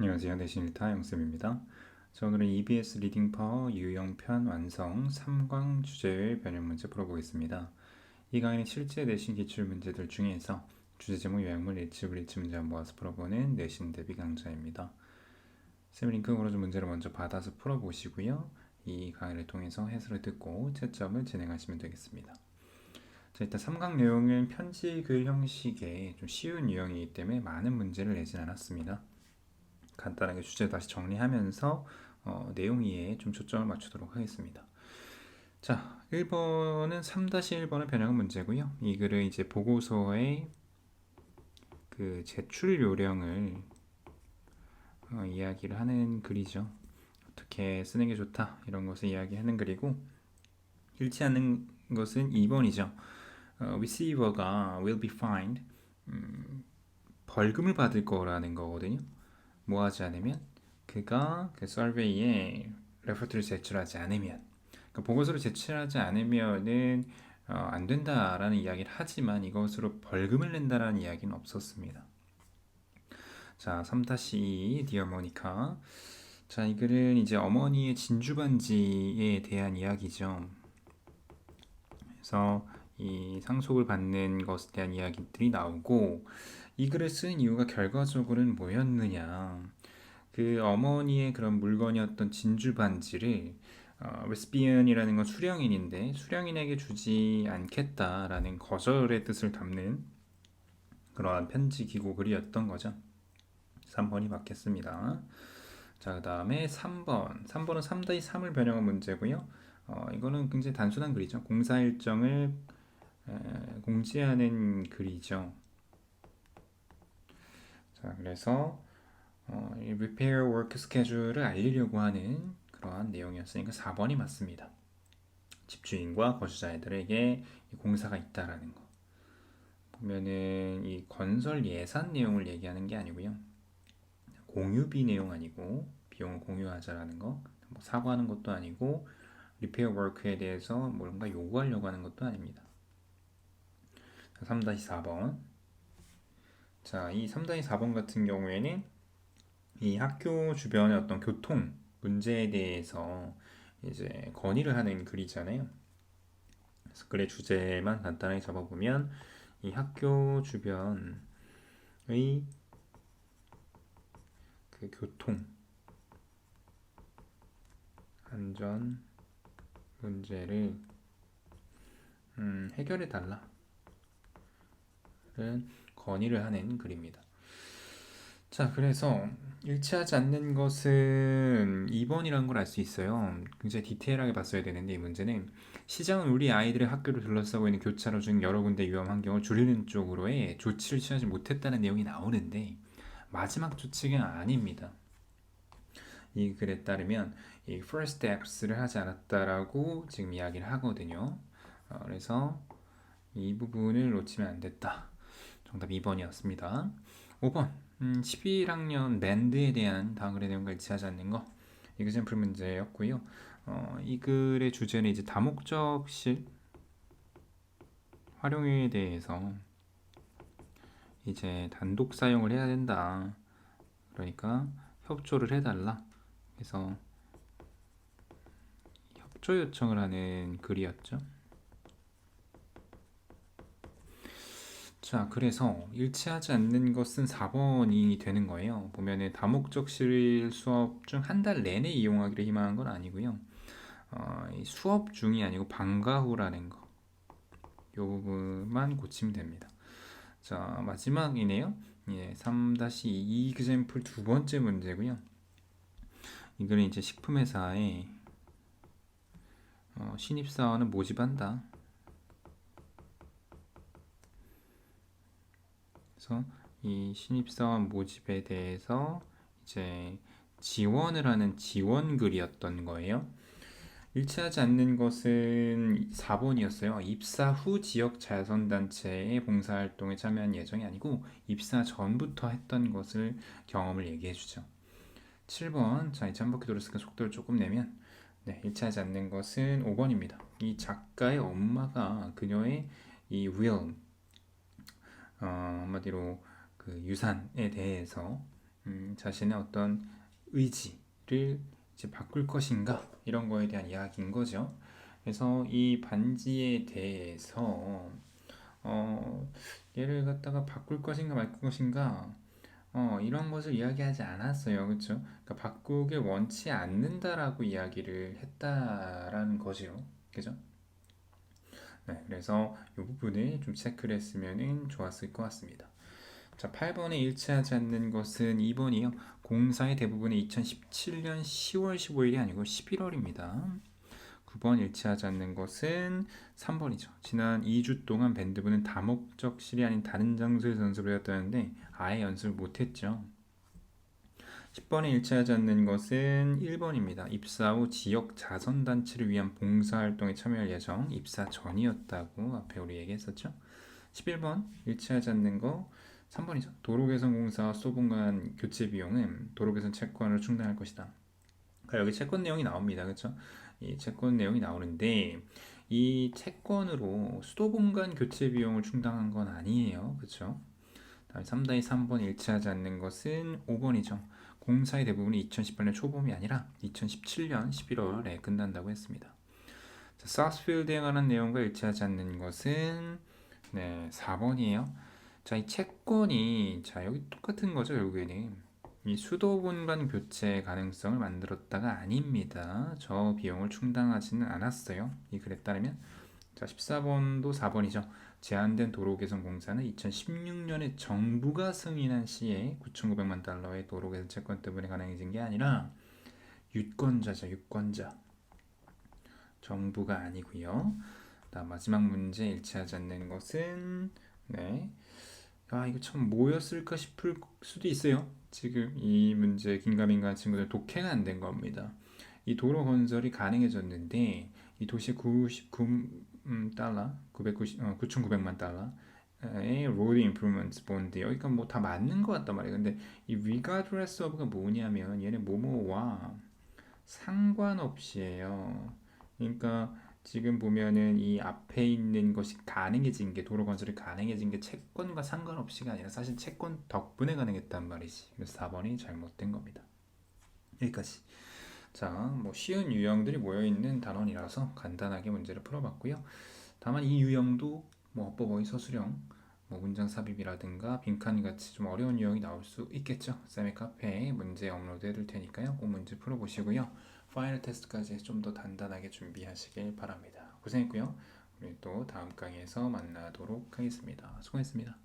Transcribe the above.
안녕하세요. 내신 일타 영쌤입니다. 자, 오늘은 EBS 리딩 파워 유형편 완성 3강 주제의 변형 문제 풀어보겠습니다. 이 강의는 실제 내신 기출 문제들 중에서 주제 제목 요약물 일치 문제 모아서 풀어보는 내신 대비 강좌입니다. 쌤 링크 걸어준 문제를 먼저 받아서 풀어보시고요. 이 강의를 통해서 해설을 듣고 채점을 진행하시면 되겠습니다. 자, 일단 3강 내용은 편지 글 형식의 좀 쉬운 유형이기 때문에 많은 문제를 내진 않았습니다. 간단하게 주제 다시 정리하면서 내용 이해에 좀 초점을 맞추도록 하겠습니다. 자, 1번은 3-1번의 변형 문제고요. 이 글은 이제 보고서의 그 제출 요령을 이야기를 하는 글이죠. 어떻게 쓰는 게 좋다 이런 것을 이야기하는 글이고, 잃지 않는 것은 2번이죠. receiver가 will be fined, 벌금을 받을 거라는 거거든요. 뭐 하지 않으면 그가 그 서베이에 레포트를 제출하지 않으면, 그러니까 보고서를 제출하지 않으면은 안 된다라는 이야기를 하지만 이것으로 벌금을 낸다라는 이야기는 없었습니다. 자, 3-2 Dear Monica. 자, 이 글은 이제 어머니의 진주 반지에 대한 이야기죠. 그래서 이 상속을 받는 것에 대한 이야기들이 나오고, 이 글을 쓴 이유가 결과적으로는 뭐였느냐, 그 어머니의 그런 물건이었던 진주 반지를 레스비언이라는 건 수령인인데 수령인에게 주지 않겠다라는 거절의 뜻을 담는 그러한 편지 기고 글이었던 거죠. 3번이 맞겠습니다. 자, 그 다음에 3번은 3-3을 변형한 문제고요. 이거는 굉장히 단순한 글이죠. 공사 일정을 공지하는 글이죠. 자, 그래서 이 repair work schedule을 알리려고 하는 그러한 내용이었으니까 4번이 맞습니다. 집주인과 거주자들에게 이 공사가 있다라는 거. 보면은 이 건설 예산 내용을 얘기하는 게 아니고요. 공유비 내용 아니고 비용을 공유하자라는 거. 뭐 사과하는 것도 아니고 리페어 워크에 대해서 뭔가 요구하려고 하는 것도 아닙니다. 3-4번. 자, 이 3-4번 같은 경우에는 이 학교 주변의 어떤 교통 문제에 대해서 이제 건의를 하는 글이잖아요. 그래서 글의 주제만 간단하게 잡아보면 이 학교 주변의 그 교통 안전 문제를 해결해 달라는 건의를 하는 글입니다. 자, 그래서 일치하지 않는 것은 2번이라는 걸 알 수 있어요. 굉장히 디테일하게 봤어야 되는데, 이 문제는 시장은 우리 아이들의 학교를 둘러싸고 있는 교차로 중 여러 군데 위험 환경을 줄이는 쪽으로의 조치를 취하지 못했다는 내용이 나오는데 마지막 조치가 아닙니다. 이 글에 따르면 이 first steps를 하지 않았다라고 지금 이야기를 하거든요. 그래서 이 부분을 놓치면 안 됐다. 정답 2번이었습니다. 5번 11학년 밴드에 대한 다음 글의 내용과 일치하지 않는 거. 이그젠플 문제였고요. 이 글의 주제는 이제 다목적실 활용에 대해서 이제 단독 사용을 해야 된다. 그러니까 협조를 해달라. 그래서 협조 요청을 하는 글이었죠. 자, 그래서 일치하지 않는 것은 4번이 되는 거예요. 보면은 다목적실 수업 중 한 달 내내 이용하기를 희망한 건 아니고요. 이 수업 중이 아니고 방과 후라는 거. 이 부분만 고치면 됩니다. 자, 마지막이네요. 예, 3-2 example 두 번째 문제고요. 이거는 이제 식품회사에 신입사원을 모집한다. 그래서 이 신입사원 모집에 대해서 이제 지원을 하는 지원글이었던 거예요. 일치하지 않는 것은 4번이었어요. 입사 후 지역 자선단체의 봉사활동에 참여한 예정이 아니고 입사 전부터 했던 것을 경험을 얘기해 주죠. 7번. 자, 이제 한 바퀴 돌았으니까 속도를 조금 내면 네, 일치하지 않는 것은 5번입니다. 이 작가의 엄마가 그녀의 이 will, 한마디로 그 유산에 대해서 자신의 어떤 의지를 이제 바꿀 것인가 이런 거에 대한 이야기인 거죠. 그래서 이 반지에 대해서 얘를 갖다가 바꿀 것인가 말 것인가 이런 것을 이야기하지 않았어요. 그렇죠? 그러니까 바꾸길 원치 않는다라고 이야기를 했다라는 거지요. 그죠? 네, 그래서 이 부분을 좀 체크를 했으면 좋았을 것 같습니다. 자, 8번에 일치하지 않는 것은 2번이요. 공사의 대부분이 2017년 10월 15일이 아니고 11월입니다. 9번 일치하지 않는 것은 3번이죠. 지난 2주 동안 밴드부는 다목적실이 아닌 다른 장소에서 연습을 해왔다는데 아예 연습을 못했죠. 10번에 일치하지 않는 것은 1번입니다. 입사 후 지역 자선단체를 위한 봉사활동에 참여할 예정, 입사 전이었다고 앞에 우리 얘기했었죠. 11번 일치하지 않는 거 3번이죠. 도로개선공사 소분간 교체 비용은 도로개선 채권으로 충당할 것이다. 그러니까 여기 채권 내용이 나옵니다. 그렇죠? 이 채권 내용이 나오는데 이 채권으로 수도분간 교체 비용을 충당한 건 아니에요. 그렇죠? 다음 3-3번 일치하지 않는 것은 5번이죠. 공사의 대부분이 2018년 초봄이 아니라 2017년 11월에 끝난다고 했습니다. 자, 사우스필드에 관한 내용과 일치하지 않는 것은 4번이에요. 자, 이 채권이 여기 똑같은 거죠. 결국에는 이 수도분간 교체 가능성을 만들었다가 아닙니다. 저 비용을 충당하지는 않았어요. 이 글에 따르면 자, 14번도 4번이죠. 제한된 도로 개선 공사는 2016년에 정부가 승인한 시에 9,900만 달러의 도로 개선 채권 때문에 가능해진 게 아니라 유권자죠. 유권자. 정부가 아니고요. 다음 마지막 문제 일치하지 않는 것은 이거 참 뭐였을까 싶을 수도 있어요. 지금 이 문제 긴가민가한 친구들 독해가 안 된 겁니다. 이 도로 건설이 가능해졌는데 이 도시 99달러, 9,900만 달러의 로드 임프루먼트 본드 여기가 뭐 다 맞는 것 같단 말이에요. 근데 이 regardless of가 뭐냐면 얘네 뭐뭐와 상관없이에요. 그러니까 지금 보면은 이 앞에 있는 것이 가능해진 게 도로 건설이 가능해진 게 채권과 상관없이가 아니라 사실 채권 덕분에 가능했단 말이지. 그래서 4번이 잘못된 겁니다. 여기까지. 자, 뭐 쉬운 유형들이 모여 있는 단원이라서 간단하게 문제를 풀어봤고요. 다만 이 유형도 뭐 어법어휘 서술형, 뭐 문장 삽입이라든가 빈칸 같이 좀 어려운 유형이 나올 수 있겠죠. 쌤의 카페에 문제 업로드 해둘 테니까요. 꼭 문제 풀어보시고요. 파이널 테스트까지 좀 더 단단하게 준비하시길 바랍니다. 고생했고요. 우리 또 다음 강의에서 만나도록 하겠습니다. 수고했습니다.